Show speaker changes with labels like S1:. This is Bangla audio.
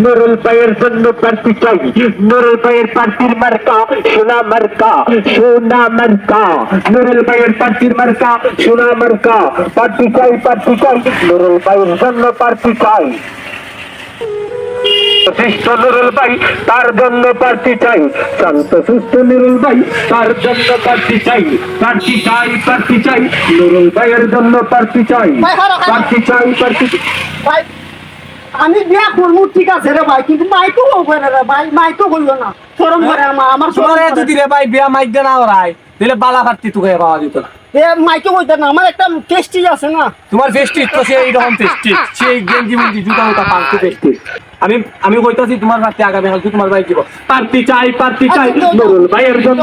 S1: নুরুল ভাইয়ের জন্য প্রার্থী চাই। নুরুল ভাইয়ের প্রার্থীর মার্কা সোনা মার্কা, সোনা মার্কা। নুরুল ভাইয়ের প্রার্থীর মার্কা সোনা মার্কা। প্রার্থী চাই, প্রার্থী চাই, নুরুল ভাইয়ের জন্য প্রার্থী চাই। সুস্থ নুরুল ভাই তার জন্য প্রার্থী চাই। শান্ত সুস্থ নুরুল ভাই তার জন্য প্রার্থী চাই। প্রার্থী চাই, প্রার্থী চাই, নুরুল ভাইয়ের জন্য প্রার্থী চাই। প্রার্থী চাই, প্রার্থী
S2: ভাই আমি বিয়া করবো ঠিক আছে রে ভাই, কিন্তু মাইকও হবে না রে ভাই, মাইকও করলো না, শরম করে আমার শরম
S3: তোমার
S2: করে।
S3: যদি রে ভাই বিয়া মাইক দে না ওরাই দিলে বালা ফাটতি তোকে পাওয়া যেত না।
S2: এ মাইকও হইতে না, আমার একটা টেস্টি আছে না।
S3: তোমার ফেস্টিস তো সেই রকম ফেস্টিস, সেই গেঞ্জি মুঞ্জি জুতা উতা পাঁচটি ফেস্টিস। আমি কইতাছি তোমার রাতে আগামী কাল তোমার ভাই দিব। প্রার্থী চাই, প্রার্থী চাই, নুরুল ভাইয়ের জন্য